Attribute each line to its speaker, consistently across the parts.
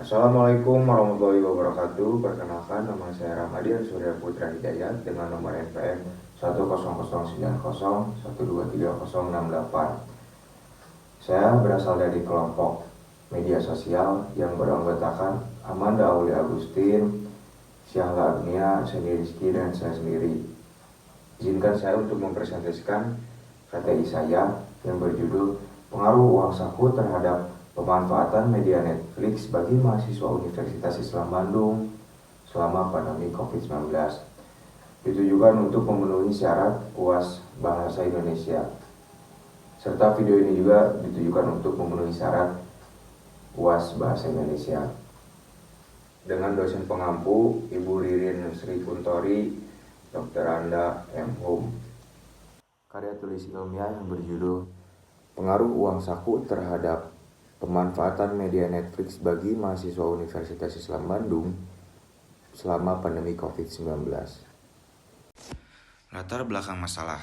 Speaker 1: Assalamualaikum warahmatullahi wabarakatuh. Perkenalkan, nama saya Ramadian Surya Putra Hidayat dengan nomor NPM 10090123068. Saya berasal dari kelompok media sosial yang beranggotakan Amanda Aulia Agustin, Syahla Agnia, Seni Rizky, dan saya sendiri. Izinkan saya untuk mempresentasikan KTI saya yang berjudul Pengaruh Uang Saku terhadap Pemanfaatan Media Netflix bagi mahasiswa Universitas Islam Bandung selama pandemi COVID-19. Ditujukan untuk memenuhi syarat UAS Bahasa Indonesia. Serta video ini juga ditujukan untuk memenuhi syarat UAS Bahasa Indonesia. Dengan dosen pengampu Ibu Ririn Sri Kuntori, Dr. Anda M. Hum. Karya tulis ilmiah yang berjudul Pengaruh Uang Saku terhadap Pemanfaatan Media Netflix bagi mahasiswa Universitas Islam Bandung selama pandemi COVID-19.
Speaker 2: Latar belakang masalah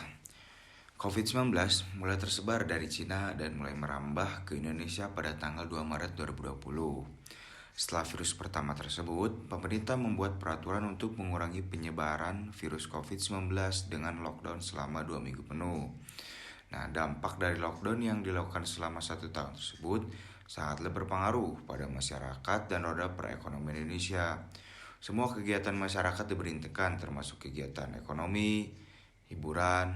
Speaker 2: COVID-19 mulai tersebar dari Cina dan mulai merambah ke Indonesia pada tanggal 2 Maret 2020. Setelah virus pertama tersebut, pemerintah membuat peraturan untuk mengurangi penyebaran virus COVID-19 dengan lockdown selama 2 minggu penuh. Nah, dampak dari lockdown yang dilakukan selama 1 tahun tersebut sangatlah berpengaruh pada masyarakat dan roda perekonomian Indonesia. Semua kegiatan masyarakat diberhentikan, termasuk kegiatan ekonomi, hiburan,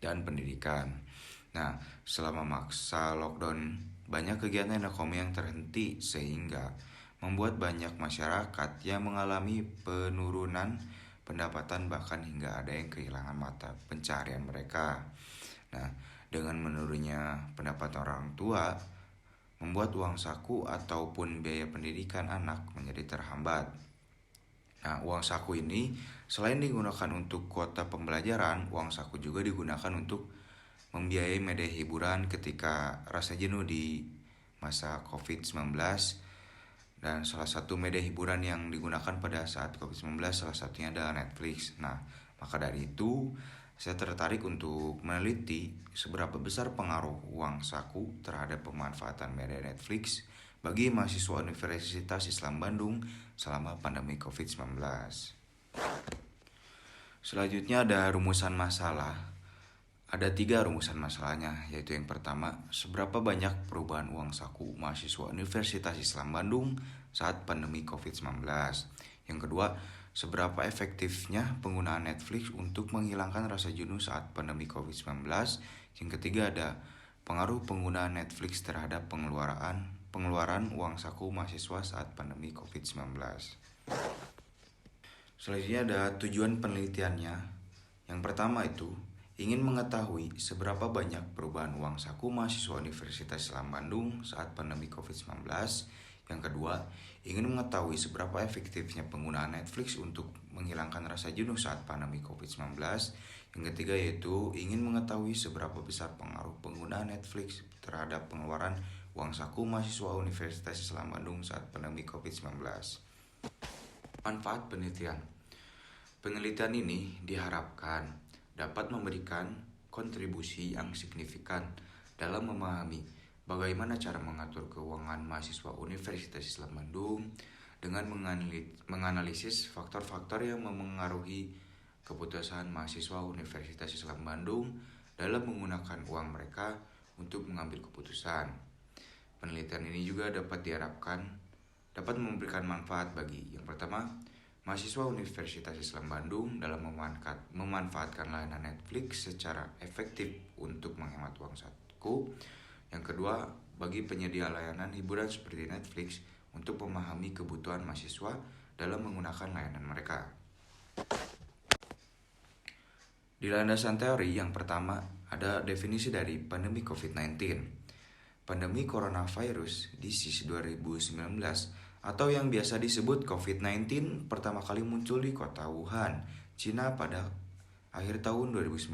Speaker 2: dan pendidikan. Nah, selama masa lockdown, banyak kegiatan ekonomi yang terhenti sehingga membuat banyak masyarakat yang mengalami penurunan pendapatan, bahkan hingga ada yang kehilangan mata pencaharian mereka. Nah, dengan menurunnya pendapatan orang tua, membuat uang saku ataupun biaya pendidikan anak menjadi terhambat. Nah, uang saku ini selain digunakan untuk kuota pembelajaran, uang saku juga digunakan untuk membiayai media hiburan ketika rasa jenuh di masa COVID-19. Dan salah satu media hiburan yang digunakan pada saat COVID-19 salah satunya adalah Netflix. Nah, maka dari itu saya tertarik untuk meneliti seberapa besar pengaruh uang saku terhadap pemanfaatan media Netflix bagi mahasiswa Universitas Islam Bandung selama pandemi COVID-19. Selanjutnya ada rumusan masalah. Ada 3 rumusan masalahnya, yaitu yang pertama, seberapa banyak perubahan uang saku mahasiswa Universitas Islam Bandung saat pandemi COVID-19. Yang kedua, seberapa efektifnya penggunaan Netflix untuk menghilangkan rasa jenuh saat pandemi COVID-19. Yang ketiga ada pengaruh penggunaan Netflix terhadap pengeluaran uang saku mahasiswa saat pandemi COVID-19. Selanjutnya ada tujuan penelitiannya. Yang pertama itu ingin mengetahui seberapa banyak perubahan uang saku mahasiswa Universitas Islam Bandung saat pandemi COVID-19. Yang kedua, ingin mengetahui seberapa efektifnya penggunaan Netflix untuk menghilangkan rasa jenuh saat pandemi COVID-19. Yang ketiga yaitu ingin mengetahui seberapa besar pengaruh penggunaan Netflix terhadap pengeluaran uang saku mahasiswa Universitas Islam Bandung saat pandemi COVID-19. Manfaat penelitian. Penelitian ini diharapkan dapat memberikan kontribusi yang signifikan dalam memahami bagaimana cara mengatur keuangan mahasiswa Universitas Islam Bandung dengan menganalisis faktor-faktor yang memengaruhi keputusan mahasiswa Universitas Islam Bandung dalam menggunakan uang mereka untuk mengambil keputusan. Penelitian ini juga dapat diharapkan dapat memberikan manfaat bagi yang pertama, mahasiswa Universitas Islam Bandung dalam memanfaatkan layanan Netflix secara efektif untuk menghemat uang saku. Yang kedua, bagi penyedia layanan hiburan seperti Netflix untuk memahami kebutuhan mahasiswa dalam menggunakan layanan mereka. Di landasan teori yang pertama, ada definisi dari pandemi COVID-19. Pandemi coronavirus disease 2019 atau yang biasa disebut COVID-19 pertama kali muncul di kota Wuhan, Cina pada akhir tahun 2019.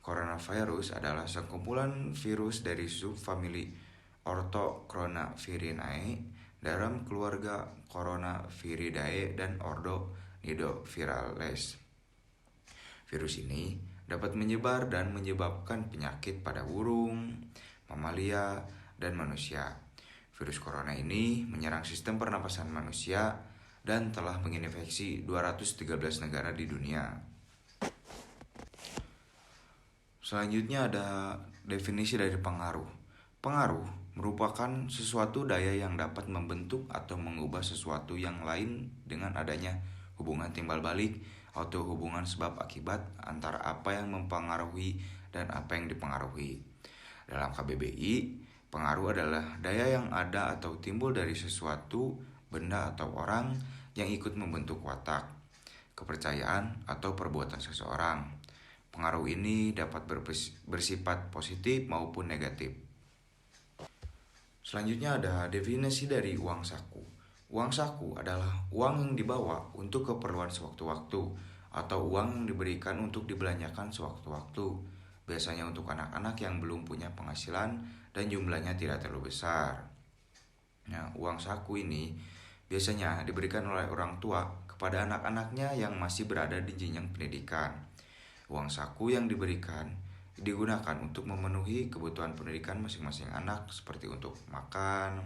Speaker 2: Coronavirus adalah sekumpulan virus dari subfamili Orthocoronavirinae dalam keluarga Coronaviridae dan ordo Nidovirales. Virus ini dapat menyebar dan menyebabkan penyakit pada burung, mamalia, dan manusia. Virus corona ini menyerang sistem pernapasan manusia dan telah menginfeksi 213 negara di dunia. Selanjutnya ada definisi dari pengaruh. Pengaruh merupakan sesuatu daya yang dapat membentuk atau mengubah sesuatu yang lain dengan adanya hubungan timbal balik atau hubungan sebab akibat antara apa yang mempengaruhi dan apa yang dipengaruhi. Dalam KBBI, pengaruh adalah daya yang ada atau timbul dari sesuatu, benda atau orang yang ikut membentuk watak, kepercayaan atau perbuatan seseorang. Pengaruh ini dapat bersifat positif maupun negatif. Selanjutnya ada definisi dari uang saku. Uang saku adalah uang yang dibawa untuk keperluan sewaktu-waktu atau uang yang diberikan untuk dibelanjakan sewaktu-waktu. Biasanya untuk anak-anak yang belum punya penghasilan dan jumlahnya tidak terlalu besar. Nah, uang saku ini biasanya diberikan oleh orang tua kepada anak-anaknya yang masih berada di jenjang pendidikan. Uang saku yang diberikan digunakan untuk memenuhi kebutuhan pendidikan masing-masing anak seperti untuk makan,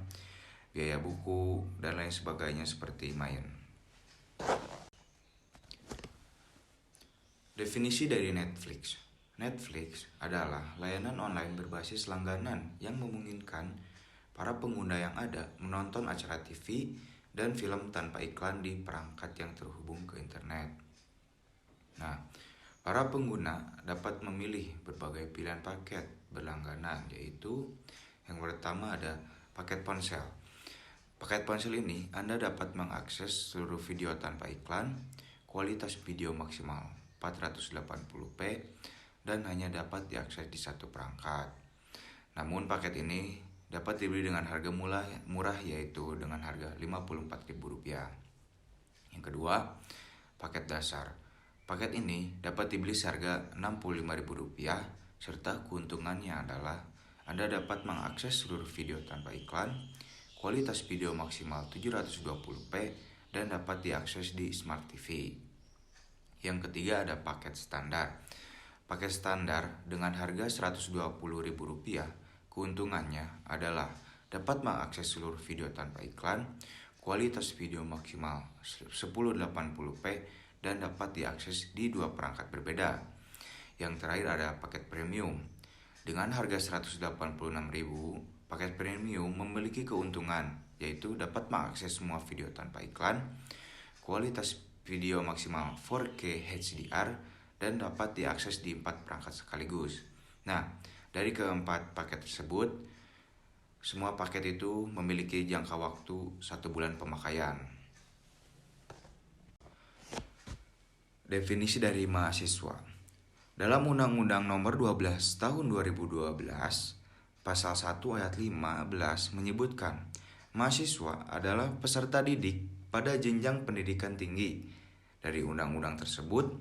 Speaker 2: biaya buku, dan lain sebagainya seperti main. Definisi dari Netflix. Netflix adalah layanan online berbasis langganan yang memungkinkan para pengguna yang ada menonton acara TV dan film tanpa iklan di perangkat yang terhubung ke internet. Nah, para pengguna dapat memilih berbagai pilihan paket berlangganan, yaitu yang pertama ada paket ponsel. Paket ponsel ini Anda dapat mengakses seluruh video tanpa iklan, kualitas video maksimal 480p, dan hanya dapat diakses di satu perangkat. Namun paket ini dapat dibeli dengan harga murah yaitu dengan harga Rp54.000. Yang kedua, paket dasar. Paket ini dapat dibeli seharga Rp65.000 serta keuntungannya adalah Anda dapat mengakses seluruh video tanpa iklan, kualitas video maksimal 720p, dan dapat diakses di Smart TV. Yang ketiga ada paket standar. Paket standar dengan harga Rp120.000, keuntungannya adalah dapat mengakses seluruh video tanpa iklan, kualitas video maksimal 1080p, dan dapat diakses di dua perangkat berbeda. Yang terakhir ada paket premium. Dengan harga Rp186.000, paket premium memiliki keuntungan, yaitu dapat mengakses semua video tanpa iklan, kualitas video maksimal 4K HDR, dan dapat diakses di 4 perangkat sekaligus. Nah, dari keempat paket tersebut, semua paket itu memiliki jangka waktu 1 bulan pemakaian. Definisi dari mahasiswa. Dalam Undang-Undang Nomor 12 Tahun 2012, Pasal 1 Ayat 15 menyebutkan, mahasiswa adalah peserta didik pada jenjang pendidikan tinggi. Dari undang-undang tersebut,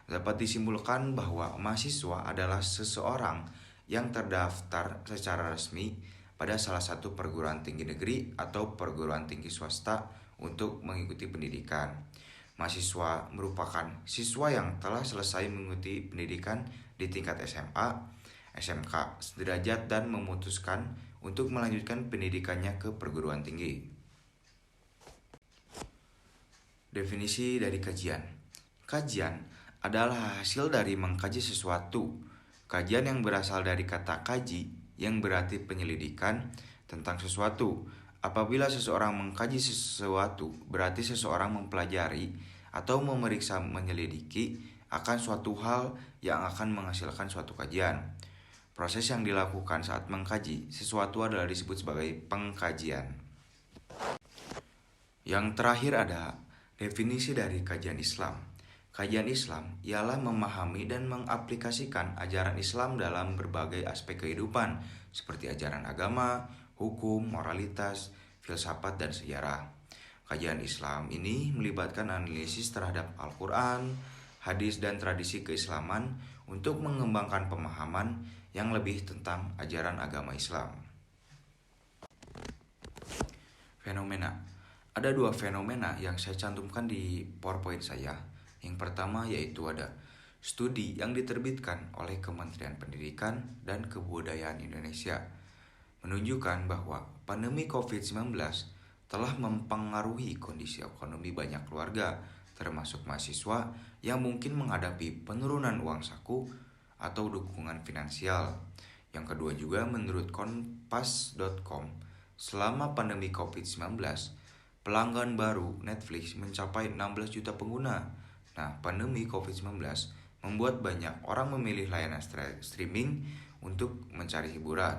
Speaker 2: dapat disimpulkan bahwa mahasiswa adalah seseorang yang terdaftar secara resmi pada salah satu perguruan tinggi negeri atau perguruan tinggi swasta untuk mengikuti pendidikan. Mahasiswa merupakan siswa yang telah selesai mengikuti pendidikan di tingkat SMA, SMK sederajat dan memutuskan untuk melanjutkan pendidikannya ke perguruan tinggi. Definisi dari kajian. Kajian adalah hasil dari mengkaji sesuatu. Kajian yang berasal dari kata kaji yang berarti penyelidikan tentang sesuatu. Apabila seseorang mengkaji sesuatu, berarti seseorang mempelajari atau memeriksa menyelidiki akan suatu hal yang akan menghasilkan suatu kajian. Proses yang dilakukan saat mengkaji sesuatu adalah disebut sebagai pengkajian. Yang terakhir ada definisi dari kajian Islam. Kajian Islam ialah memahami dan mengaplikasikan ajaran Islam dalam berbagai aspek kehidupan seperti ajaran agama, hukum, moralitas, filsafat, dan sejarah. Kajian Islam ini melibatkan analisis terhadap Al-Quran, hadis, dan tradisi keislaman untuk mengembangkan pemahaman yang lebih tentang ajaran agama Islam. Fenomena. Ada 2 fenomena yang saya cantumkan di PowerPoint saya. Yang pertama yaitu ada studi yang diterbitkan oleh Kementerian Pendidikan dan Kebudayaan Indonesia. menunjukkan bahwa pandemi COVID-19 telah mempengaruhi kondisi ekonomi banyak keluarga, termasuk mahasiswa yang mungkin menghadapi penurunan uang saku atau dukungan finansial. Yang kedua juga menurut kompas.com, selama pandemi COVID-19, pelanggan baru Netflix mencapai 16 juta pengguna. Nah, pandemi COVID-19 membuat banyak orang memilih layanan streaming untuk mencari hiburan.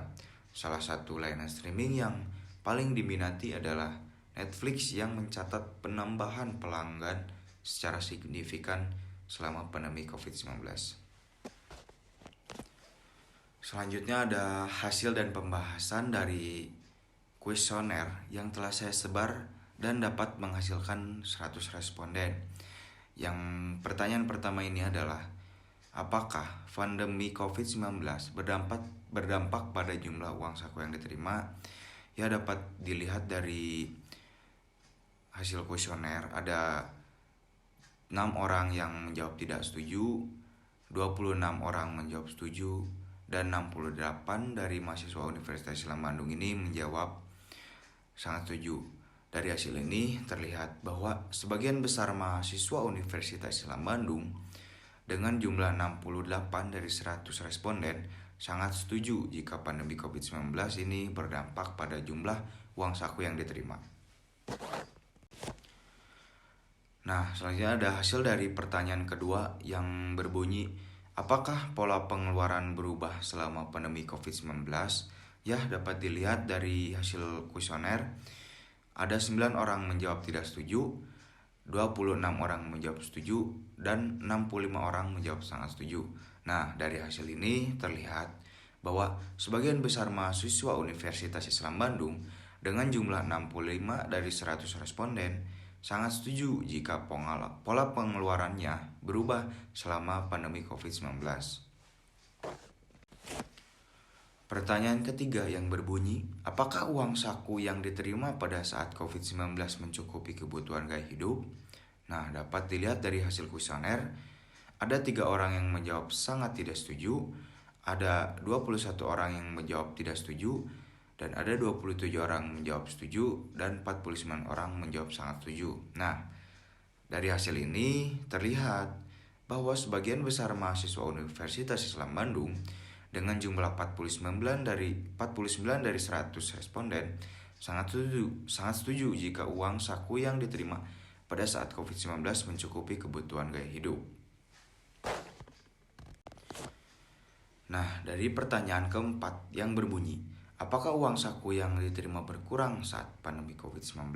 Speaker 2: Salah satu layanan streaming yang paling diminati adalah Netflix yang mencatat penambahan pelanggan secara signifikan selama pandemi COVID-19. Selanjutnya ada hasil dan pembahasan dari kuesioner yang telah saya sebar dan dapat menghasilkan 100 responden. Yang pertanyaan pertama ini adalah, apakah pandemi COVID-19 berdampak pada jumlah uang saku yang diterima? Ya, dapat dilihat dari hasil kuesioner ada 6 orang yang menjawab tidak setuju, 26 orang menjawab setuju, dan 68 dari mahasiswa Universitas Islam Bandung ini menjawab sangat setuju. Dari hasil ini terlihat bahwa sebagian besar mahasiswa Universitas Islam Bandung dengan jumlah 68 dari 100 responden sangat setuju jika pandemi COVID-19 ini berdampak pada jumlah uang saku yang diterima. Nah, selanjutnya ada hasil dari pertanyaan kedua yang berbunyi, apakah pola pengeluaran berubah selama pandemi COVID-19? Ya, dapat dilihat dari hasil kuesioner, ada 9 orang menjawab tidak setuju, 26 orang menjawab setuju, dan 65 orang menjawab sangat setuju. Nah, dari hasil ini terlihat bahwa sebagian besar mahasiswa Universitas Islam Bandung dengan jumlah 65 dari 100 responden sangat setuju jika pola pengeluarannya berubah selama pandemi COVID-19. Pertanyaan ketiga yang berbunyi, apakah uang saku yang diterima pada saat COVID-19 mencukupi kebutuhan gaya hidup? Nah, dapat dilihat dari hasil kuesioner, ada 3 orang yang menjawab sangat tidak setuju, ada 21 orang yang menjawab tidak setuju, dan ada 27 orang menjawab setuju, dan 49 orang menjawab sangat setuju. Nah, dari hasil ini terlihat bahwa sebagian besar mahasiswa Universitas Islam Bandung dengan jumlah 49 dari 100 responden sangat setuju jika uang saku yang diterima pada saat COVID-19 mencukupi kebutuhan gaya hidup. Nah, dari pertanyaan keempat yang berbunyi, apakah uang saku yang diterima berkurang saat pandemi COVID-19?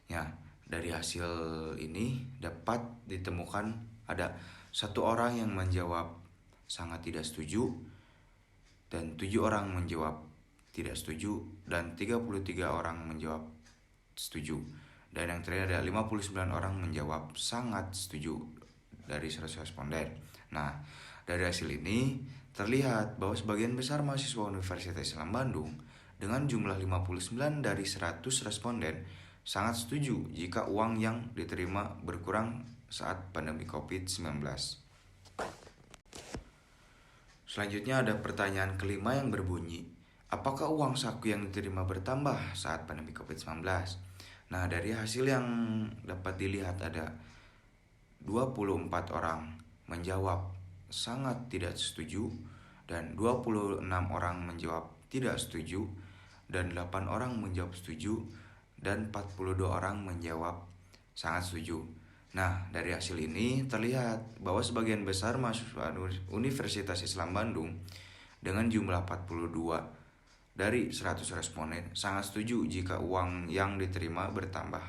Speaker 2: Ya, dari hasil ini dapat ditemukan ada 1 orang yang menjawab sangat tidak setuju, dan 7 orang menjawab tidak setuju, dan 33 orang menjawab setuju. Dan yang terakhir ada 59 orang menjawab sangat setuju dari 100 responden. Nah, dari hasil ini terlihat bahwa sebagian besar mahasiswa Universitas Islam Bandung dengan jumlah 59 dari 100 responden sangat setuju jika uang yang diterima berkurang saat pandemi COVID-19. Selanjutnya ada pertanyaan kelima yang berbunyi, apakah uang saku yang diterima bertambah saat pandemi COVID-19? Nah, dari hasil yang dapat dilihat ada 24 orang menjawab sangat tidak setuju, dan 26 orang menjawab tidak setuju, dan 8 orang menjawab setuju, dan 42 orang menjawab sangat setuju. Nah, dari hasil ini terlihat bahwa sebagian besar mahasiswa Universitas Islam Bandung dengan jumlah 42 dari 100 responden sangat setuju jika uang yang diterima bertambah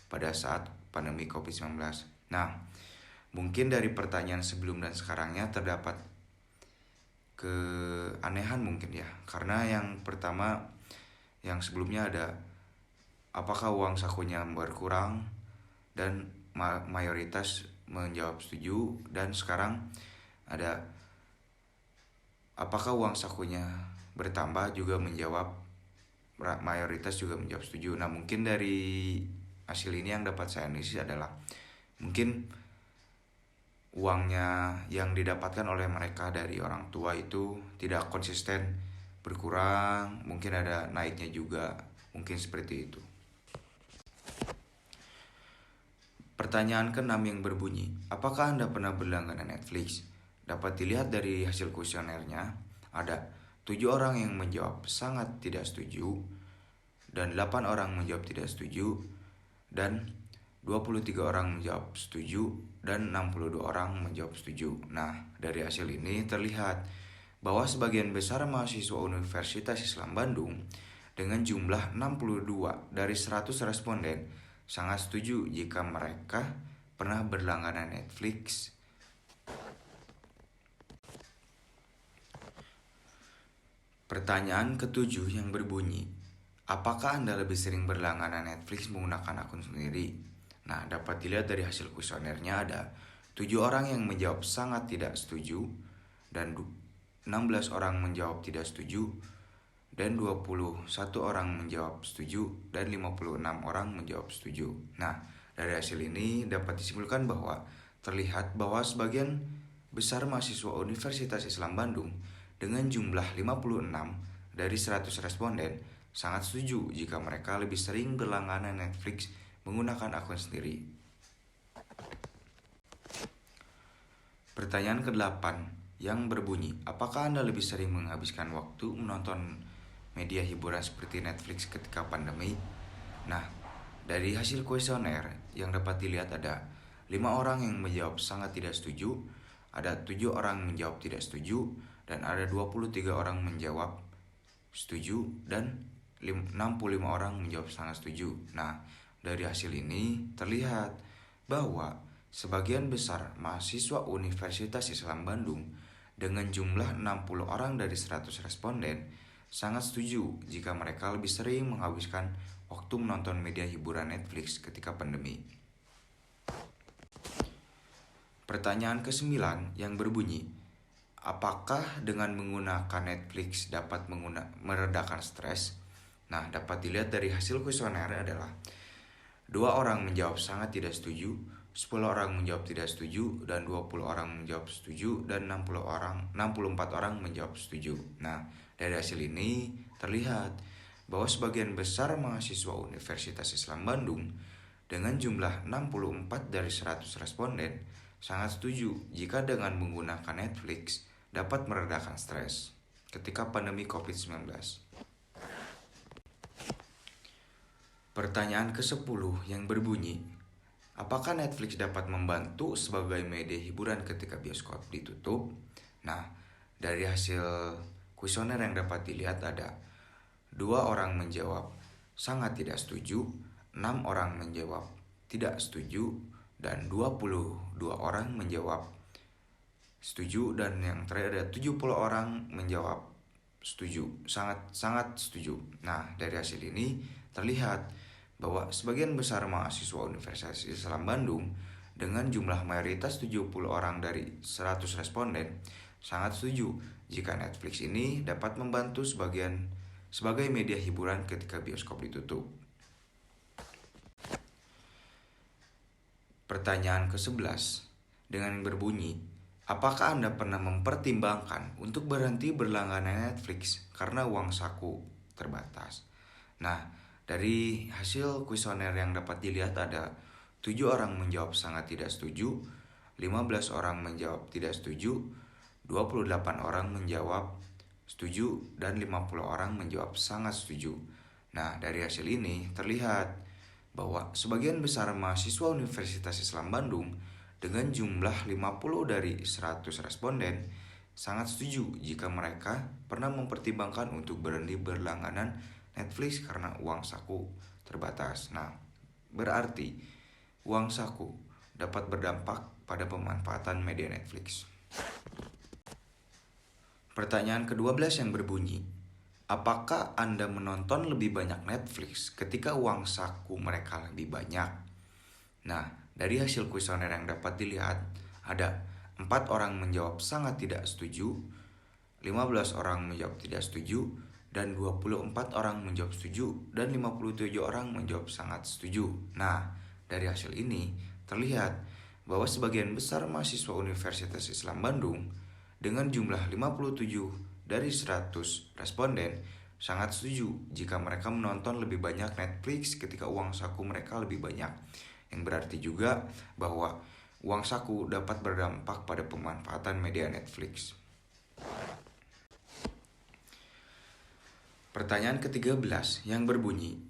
Speaker 2: pada saat pandemi COVID-19. Nah, mungkin dari pertanyaan sebelum dan sekarangnya terdapat keanehan mungkin ya. Karena yang pertama, yang sebelumnya ada apakah uang sakunya berkurang, dan mayoritas menjawab setuju, dan sekarang ada apakah uang sakunya bertambah juga menjawab, mayoritas juga menjawab setuju. Nah, mungkin dari hasil ini yang dapat saya analisis adalah mungkin uangnya yang didapatkan oleh mereka dari orang tua itu tidak konsisten berkurang, mungkin ada naiknya juga, mungkin seperti itu. Pertanyaan ke-6 yang berbunyi, apakah Anda pernah berlangganan Netflix? Dapat dilihat dari hasil kuesionernya, ada 7 orang yang menjawab sangat tidak setuju, dan 8 orang menjawab tidak setuju, dan 23 orang menjawab setuju, dan 62 orang menjawab setuju. Nah, dari hasil ini terlihat bahwa sebagian besar mahasiswa Universitas Islam Bandung dengan jumlah 62 dari 100 responden sangat setuju jika mereka pernah berlangganan Netflix. Pertanyaan ke-7 yang berbunyi, apakah Anda lebih sering berlangganan Netflix menggunakan akun sendiri? Nah, dapat dilihat dari hasil kuesionernya ada 7 orang yang menjawab sangat tidak setuju, dan 16 orang menjawab tidak setuju, dan 21 orang menjawab setuju, dan 56 orang menjawab setuju. Nah, dari hasil ini dapat disimpulkan bahwa terlihat bahwa sebagian besar mahasiswa Universitas Islam Bandung dengan jumlah 56 dari 100 responden sangat setuju jika mereka lebih sering berlangganan Netflix menggunakan akun sendiri. Pertanyaan ke-8 yang berbunyi, apakah Anda lebih sering menghabiskan waktu menonton media hiburan seperti Netflix ketika pandemi? Nah, dari hasil kuesioner yang dapat dilihat ada 5 orang yang menjawab sangat tidak setuju, ada 7 orang menjawab tidak setuju, dan ada 23 orang menjawab setuju, dan 65 orang menjawab sangat setuju. Nah, dari hasil ini terlihat bahwa sebagian besar mahasiswa Universitas Islam Bandung dengan jumlah 60 orang dari 100 responden sangat setuju jika mereka lebih sering menghabiskan waktu menonton media hiburan Netflix ketika pandemi. Pertanyaan ke-9 yang berbunyi, apakah dengan menggunakan Netflix dapat meredakan stres? Nah, dapat dilihat dari hasil kuesioner adalah 2 orang menjawab sangat tidak setuju, 10 orang menjawab tidak setuju, dan 20 orang menjawab setuju, dan 64 orang menjawab setuju. Nah, dari hasil ini terlihat bahwa sebagian besar mahasiswa Universitas Islam Bandung dengan jumlah 64 dari 100 responden sangat setuju jika dengan menggunakan Netflix dapat meredakan stres ketika pandemi COVID-19. Pertanyaan ke-10 yang berbunyi, apakah Netflix dapat membantu sebagai media hiburan ketika bioskop ditutup? Nah, dari hasil kuesioner yang dapat dilihat ada 2 orang menjawab sangat tidak setuju, 6 orang menjawab tidak setuju, dan 22 orang menjawab setuju, dan yang terakhir ada 70 orang menjawab setuju, sangat setuju. Nah, dari hasil ini terlihat bahwa sebagian besar mahasiswa Universitas Islam Bandung dengan jumlah mayoritas 70 orang dari 100 responden sangat setuju jika Netflix ini dapat membantu sebagai media hiburan ketika bioskop ditutup. Pertanyaan ke-11 dengan berbunyi, apakah Anda pernah mempertimbangkan untuk berhenti berlangganan Netflix karena uang saku terbatas? Nah, dari hasil kuesioner yang dapat dilihat ada 7 orang menjawab sangat tidak setuju, 15 orang menjawab tidak setuju, 28 orang menjawab setuju, dan 50 orang menjawab sangat setuju. Nah, dari hasil ini terlihat bahwa sebagian besar mahasiswa Universitas Islam Bandung dengan jumlah 50 dari 100 responden sangat setuju jika mereka pernah mempertimbangkan untuk berhenti berlangganan Netflix karena uang saku terbatas. Nah, berarti uang saku dapat berdampak pada pemanfaatan media Netflix. Pertanyaan ke-12 yang berbunyi, apakah Anda menonton lebih banyak Netflix ketika uang saku mereka lebih banyak? Nah, dari hasil kuesioner yang dapat dilihat, ada 4 orang menjawab sangat tidak setuju, 15 orang menjawab tidak setuju, dan 24 orang menjawab setuju, dan 57 orang menjawab sangat setuju. Nah, dari hasil ini terlihat bahwa sebagian besar mahasiswa Universitas Islam Bandung dengan jumlah 57 dari 100 responden sangat setuju jika mereka menonton lebih banyak Netflix ketika uang saku mereka lebih banyak. Yang berarti juga bahwa uang saku dapat berdampak pada pemanfaatan media Netflix. Pertanyaan ke-13 yang berbunyi,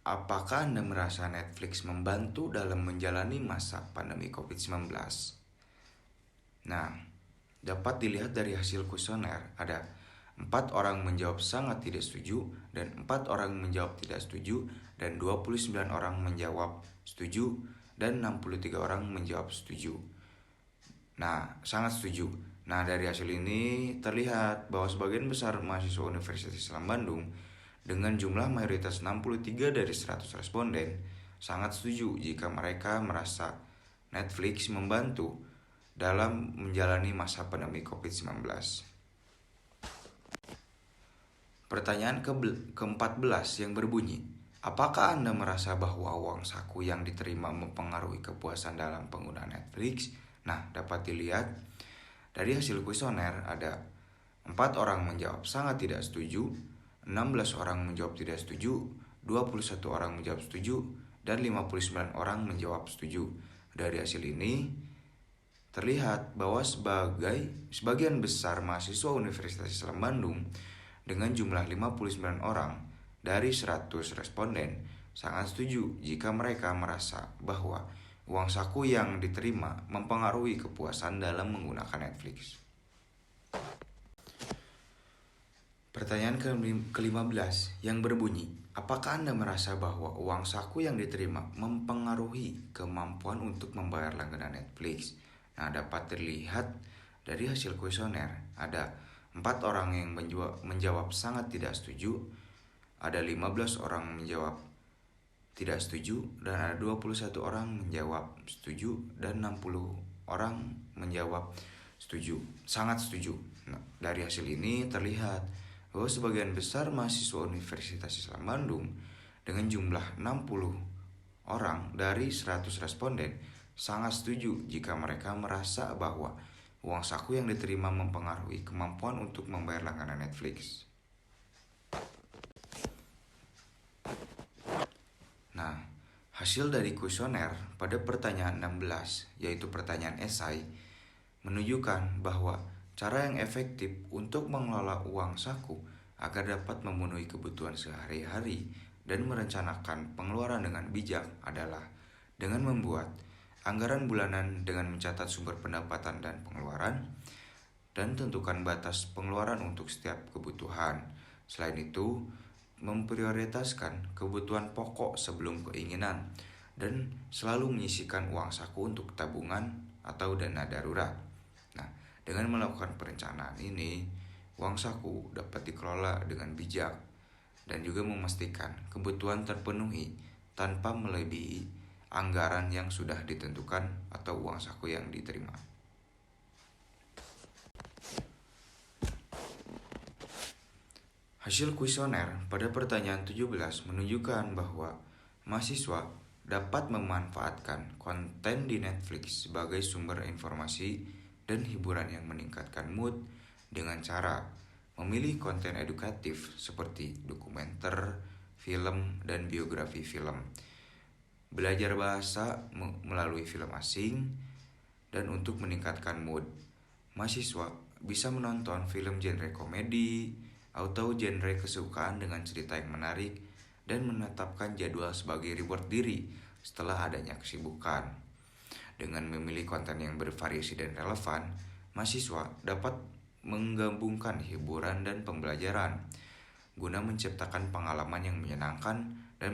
Speaker 2: apakah Anda merasa Netflix membantu dalam menjalani masa pandemi COVID-19? Nah, dapat dilihat dari hasil kuesioner, ada 4 orang menjawab sangat tidak setuju, dan 4 orang menjawab tidak setuju, dan 29 orang menjawab setuju, dan 63 orang menjawab setuju. Nah, sangat setuju. Nah, dari hasil ini terlihat bahwa sebagian besar mahasiswa Universitas Islam Bandung dengan jumlah mayoritas 63 dari 100 responden sangat setuju jika mereka merasa Netflix membantu dalam menjalani masa pandemi COVID-19. Pertanyaan ke-14 yang berbunyi, apakah Anda merasa bahwa uang saku yang diterima mempengaruhi kepuasan dalam penggunaan Netflix? Nah, dapat dilihat dari hasil kuesioner ada 4 orang menjawab sangat tidak setuju, 16 orang menjawab tidak setuju, 21 orang menjawab setuju, dan 59 orang menjawab setuju. Dari hasil ini terlihat bahwa sebagian besar mahasiswa Universitas Islam Bandung dengan jumlah 59 orang dari 100 responden sangat setuju jika mereka merasa bahwa uang saku yang diterima mempengaruhi kepuasan dalam menggunakan Netflix. Pertanyaan ke-15 yang berbunyi, apakah Anda merasa bahwa uang saku yang diterima mempengaruhi kemampuan untuk membayar langganan Netflix? Nah, dapat terlihat dari hasil kuesioner, ada 4 orang yang menjawab sangat tidak setuju, ada 15 orang menjawab tidak setuju, dan ada 21 orang menjawab setuju, dan 60 orang menjawab setuju, sangat setuju. Nah, dari hasil ini terlihat bahwa sebagian besar mahasiswa Universitas Islam Bandung dengan jumlah 60 orang dari 100 responden sangat setuju jika mereka merasa bahwa uang saku yang diterima mempengaruhi kemampuan untuk membayar langganan Netflix. Nah, hasil dari kuesioner pada pertanyaan 16, yaitu pertanyaan esai, menunjukkan bahwa cara yang efektif untuk mengelola uang saku agar dapat memenuhi kebutuhan sehari-hari dan merencanakan pengeluaran dengan bijak adalah dengan membuat anggaran bulanan dengan mencatat sumber pendapatan dan pengeluaran, dan tentukan batas pengeluaran untuk setiap kebutuhan. Selain itu, memprioritaskan kebutuhan pokok sebelum keinginan, dan selalu menyisihkan uang saku untuk tabungan atau dana darurat. Nah, dengan melakukan perencanaan ini, uang saku dapat dikelola dengan bijak dan juga memastikan kebutuhan terpenuhi tanpa melebihi anggaran yang sudah ditentukan atau uang saku yang diterima. Hasil kuesioner pada pertanyaan 17 menunjukkan bahwa mahasiswa dapat memanfaatkan konten di Netflix sebagai sumber informasi dan hiburan yang meningkatkan mood dengan cara memilih konten edukatif seperti dokumenter, film, dan biografi film, belajar bahasa melalui film asing, dan untuk meningkatkan mood, mahasiswa bisa menonton film genre komedi atau genre kesukaan dengan cerita yang menarik dan menetapkan jadwal sebagai reward diri setelah adanya kesibukan. Dengan memilih konten yang bervariasi dan relevan, mahasiswa dapat menggabungkan hiburan dan pembelajaran guna menciptakan pengalaman yang menyenangkan dan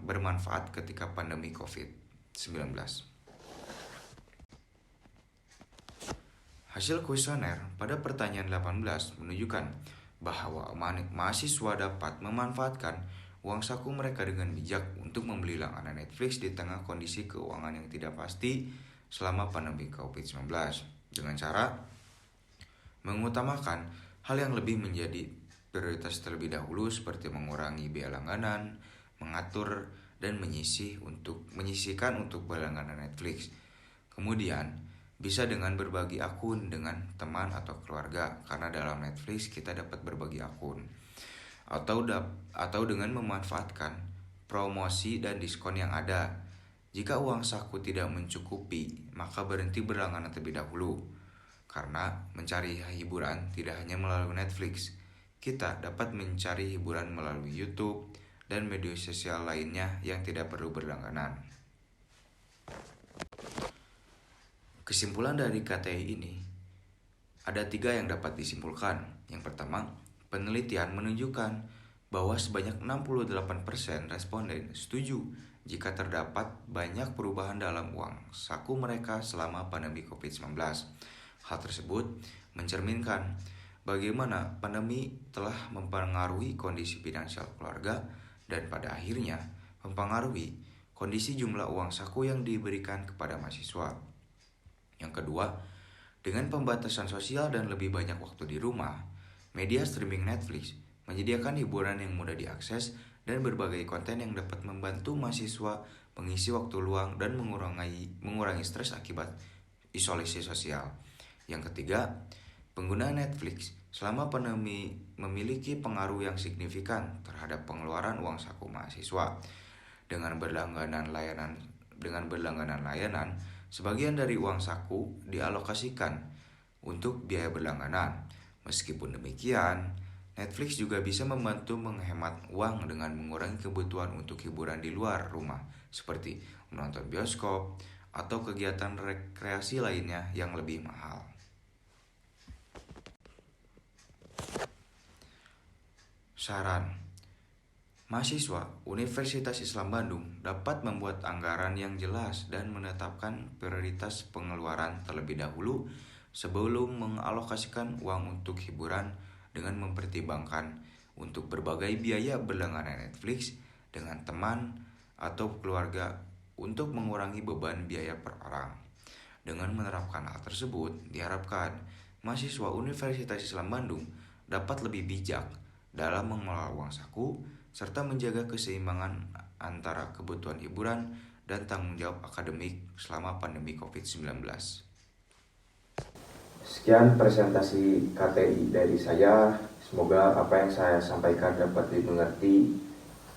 Speaker 2: bermanfaat ketika pandemi COVID-19. Hasil kuesioner pada pertanyaan 18 menunjukkan bahwa mahasiswa dapat memanfaatkan uang saku mereka dengan bijak untuk membeli langganan Netflix di tengah kondisi keuangan yang tidak pasti selama pandemi COVID-19 dengan cara mengutamakan hal yang lebih menjadi prioritas terlebih dahulu seperti mengurangi biaya langganan, mengatur dan menyisihkan untuk berlangganan Netflix. Kemudian Bisa dengan berbagi akun dengan teman atau keluarga, karena dalam Netflix kita dapat berbagi akun. Atau dengan memanfaatkan promosi dan diskon yang ada. Jika uang saku tidak mencukupi, maka berhenti berlangganan terlebih dahulu. Karena mencari hiburan tidak hanya melalui Netflix, kita dapat mencari hiburan melalui YouTube dan media sosial lainnya yang tidak perlu berlangganan. Kesimpulan dari KTI ini, ada 3 yang dapat disimpulkan. Yang pertama, penelitian menunjukkan bahwa sebanyak 68% responden setuju jika terdapat banyak perubahan dalam uang saku mereka selama pandemi COVID-19. Hal tersebut mencerminkan bagaimana pandemi telah mempengaruhi kondisi finansial keluarga dan pada akhirnya mempengaruhi kondisi jumlah uang saku yang diberikan kepada mahasiswa. Yang kedua, dengan pembatasan sosial dan lebih banyak waktu di rumah, media streaming Netflix menyediakan hiburan yang mudah diakses dan berbagai konten yang dapat membantu mahasiswa mengisi waktu luang dan mengurangi stres akibat isolasi sosial. Yang ketiga, penggunaan Netflix selama pandemi memiliki pengaruh yang signifikan terhadap pengeluaran uang saku mahasiswa. Dengan berlangganan layanan, sebagian dari uang saku dialokasikan untuk biaya berlangganan. Meskipun demikian, Netflix juga bisa membantu menghemat uang dengan mengurangi kebutuhan untuk hiburan di luar rumah, seperti menonton bioskop atau kegiatan rekreasi lainnya yang lebih mahal. Saran: mahasiswa Universitas Islam Bandung dapat membuat anggaran yang jelas dan menetapkan prioritas pengeluaran terlebih dahulu sebelum mengalokasikan uang untuk hiburan, dengan mempertimbangkan untuk berbagai biaya berlangganan Netflix dengan teman atau keluarga untuk mengurangi beban biaya per orang. Dengan menerapkan hal tersebut, diharapkan mahasiswa Universitas Islam Bandung dapat lebih bijak dalam mengelola uang saku serta menjaga keseimbangan antara kebutuhan hiburan dan tanggung jawab akademik selama pandemi COVID-19.
Speaker 1: Sekian presentasi KTI dari saya. Semoga apa yang saya sampaikan dapat dimengerti,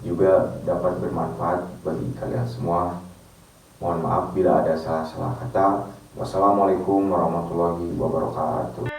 Speaker 1: juga dapat bermanfaat bagi kalian semua. Mohon maaf bila ada salah-salah kata. Wassalamualaikum warahmatullahi wabarakatuh.